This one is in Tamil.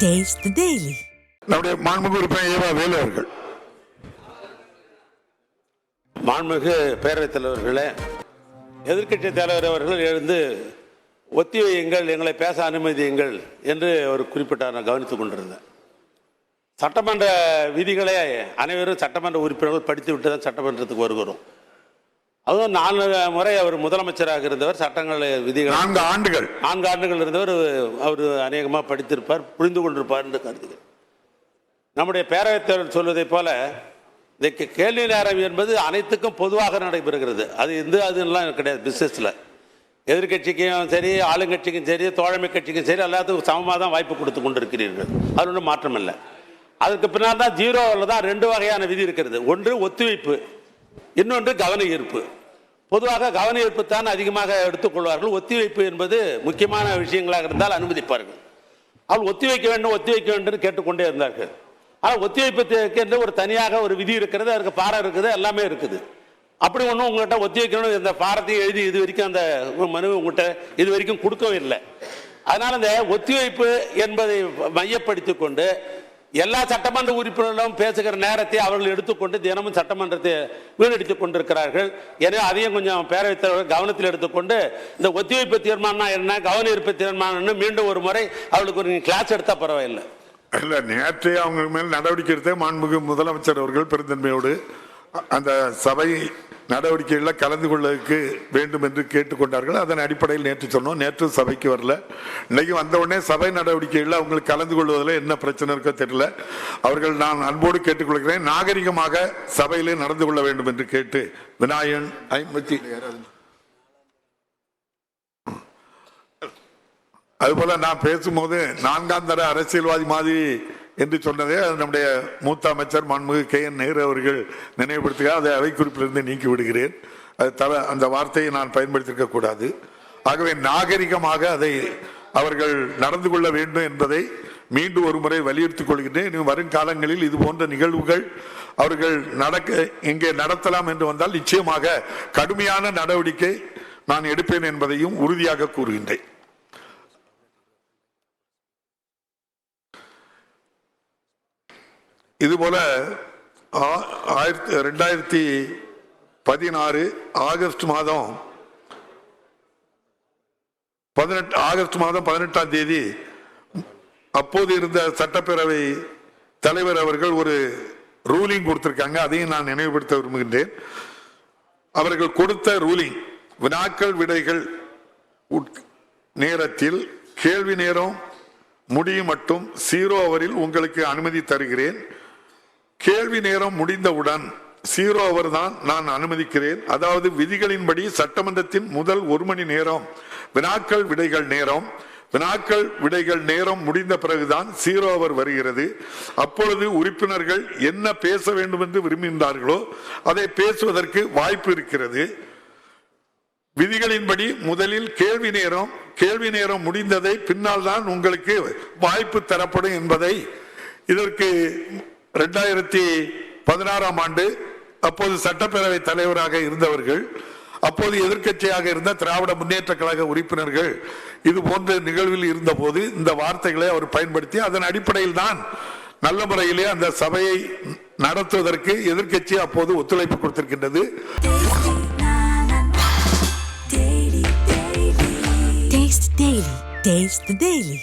Taste the Daily. நம்முடைய மாண்புமிகு உறுப்பினர் ஏவா வேலு அவர்கள். மாண்புமிகு பேரவைத் தலைவர்களே, எதிர்க்கட்சி தலைவர் அவர்கள் எழுந்து ஒத்தி வையுங்கள், எங்களை பேச அனுமதியுங்கள் என்று ஒரு குறிப்பிட்டார். நான் கவனித்துக் கொண்டிருந்தேன். சட்டமன்ற விதிகளை அனைவரும் சட்டமன்ற உறுப்பினர்கள் படித்து விட்டு தான் சட்டமன்றத்துக்கு வருகிறோம். அதுவும் 4 முறை அவர் முதலமைச்சராக இருந்தவர். சட்டங்கள் விதிகள் 4 ஆண்டுகள் இருந்தவர். அவர் அநேகமாக படித்திருப்பார், புரிந்து கொண்டிருப்பார் என்று கருதுகிறேன். நம்முடைய பேரவைத் தலைவர் சொல்வதை போல இந்த கேள்வி நேரம் என்பது அனைத்துக்கும் பொதுவாக நடைபெறுகிறது. அதுலாம் கிடையாது. பிசினஸில் எதிர்கட்சிக்கும் சரி, ஆளுங்கட்சிக்கும் சரி, தோழமை கட்சிக்கும் சரி, எல்லாத்துக்கும் சமமாக தான் வாய்ப்பு கொடுத்து கொண்டிருக்கிறீர்கள். அது ஒன்றும் மாற்றம் இல்லை. அதுக்கு பின்னால் தான் 0வில் தான் 2 வகையான விதி இருக்கிறது. ஒன்று ஒத்திவைப்பு, இன்னொன்று கவன ஈர்ப்பு. பொதுவாக கவன ஈர்ப்பு தான் அதிகமாக எடுத்துக்கொள்வார்கள். ஒத்திவைப்பு என்பது முக்கியமான விஷயங்களாக இருந்தால் அனுமதிப்பார்கள். அவள் ஒத்திவைக்க வேண்டும் கேட்டுக்கொண்டே இருந்தார்கள். ஆனால் ஒத்திவைப்புக்கு என்று ஒரு தனியாக ஒரு விதி இருக்கிறது, அதற்கு பாரம் இருக்குது, எல்லாமே இருக்குது. அப்படி ஒன்றும் உங்கள்கிட்ட ஒத்திவைக்கணும் இந்த பாரத்தையும் எழுதி இது வரைக்கும் அந்த மனு உங்கள்கிட்ட இது வரைக்கும் கொடுக்கவே இல்லை. அதனால் இந்த ஒத்திவைப்பு என்பதை மையப்படுத்தி கொண்டு எல்லா சட்டமன்ற உறுப்பினர்களும் பேசுகிற நேரத்தை அவர்கள் எடுத்துக்கொண்டு தினமும் சட்டமன்றத்தை வீணடித்துக் கொண்டிருக்கிறார்கள். எனவே அதையும் கொஞ்சம் பேரவைத் தலைவர் கவனத்தில் எடுத்துக்கொண்டு இந்த ஒத்திவைப்பு தீர்மானம் என்ன, கவன ஈர்ப்பு தீர்மானம் மீண்டும் ஒரு முறை அவளுக்கு ஒரு கிளாஸ் எடுத்தால் பரவாயில்லை. இல்லை, நேற்றே அவங்க மேல் நடவடிக்கை எடுத்த மாண்புமிகு முதலமைச்சர் அவர்கள் பெருந்தன்மையோடு அந்த சபை நடவடிக்கைகளில் கலந்து கொள்ளக்கு வேண்டும் என்று கேட்டுக்கொண்டார்கள். அதன் அடிப்படையில் நேற்று சொன்னோம். நேற்று சபைக்கு வரல. இன்னைக்கு வந்த உடனே சபை நடவடிக்கைகளில் அவங்களுக்கு கலந்து கொள்வதில் என்ன பிரச்சனை இருக்கோ தெரியல. அவர்கள் நான் அன்போடு கேட்டுக்கொள்கிறேன், நாகரிகமாக சபையிலே நடந்து கொள்ள வேண்டும் என்று கேட்டு விநாயகன் அதுபோல நான் பேசும்போது 4ஆம் தர அரசியல்வாதி மாதிரி என்று சொன்னதே நம்முடைய மூத்த அமைச்சர் மாண்புமிகு KN நேரு அவர்கள் நினைவுபடுத்துக. அதை அவை குறிப்பிலிருந்து நீக்கி விடுகிறேன். அந்த வார்த்தையை நான் பயன்படுத்தியிருக்க கூடாது. ஆகவே நாகரிகமாக அதை அவர்கள் நடந்து கொள்ள வேண்டும் என்பதை மீண்டும் ஒரு முறை வலியுறுத்திக் கொள்கிறேன். வரும் காலங்களில் இது போன்ற நிகழ்வுகள் அவர்கள் இங்கே நடத்தலாம் என்று வந்தால் நிச்சயமாக கடுமையான நடவடிக்கை நான் எடுப்பேன் என்பதையும் உறுதியாக கூறுகின்றேன். இதுபோல 2016 ஆகஸ்ட் மாதம் 18ஆம் தேதி அப்போது இருந்த சட்டப்பேரவை தலைவர் அவர்கள் ஒரு ரூலிங் கொடுத்திருக்காங்க. அதையும் நான் நினைவுபடுத்த விரும்புகின்றேன். அவர்கள் கொடுத்த ரூலிங், வினாக்கள் விடைகள் நேரத்தில் கேள்வி நேரம் முடியும் மட்டும் 0 ஹவரில் உங்களுக்கு அனுமதி தருகிறேன். கேள்வி நேரம் முடிந்தவுடன் 0 ஹவர் தான் நான் அனுமதிக்கிறேன். அதாவது விதிகளின்படி சட்டமன்றத்தின் முதல் 1 மணி நேரம் வினாக்கள் விடைகள் நேரம் முடிந்த பிறகுதான் 0 ஹவர் வருகிறது. அப்பொழுது உறுப்பினர்கள் என்ன பேச வேண்டும் என்று விரும்புகின்றார்களோ அதை பேசுவதற்கு வாய்ப்பு இருக்கிறது. விதிகளின்படி முதலில் கேள்வி நேரம் முடிந்ததை பின்னால் தான் உங்களுக்கு வாய்ப்பு தரப்படும் என்பதை இதற்கு 2016ஆம் ஆண்டு அப்போது சட்டப்பேரவை தலைவராக இருந்தவர்கள், அப்போது எதிர்க்கட்சியாக இருந்த திராவிட முன்னேற்ற கழக உறுப்பினர்கள் இது போன்ற நிகழ்வில் இருந்த போது இந்த வார்த்தைகளை அவர் பயன்படுத்தி அதன் அடிப்படையில் தான் நல்ல முறையிலே அந்த சபையை நடத்துவதற்கு எதிர்க்கட்சி அப்போது ஒத்துழைப்பு கொடுத்திருக்கின்றது. Taste the Daily.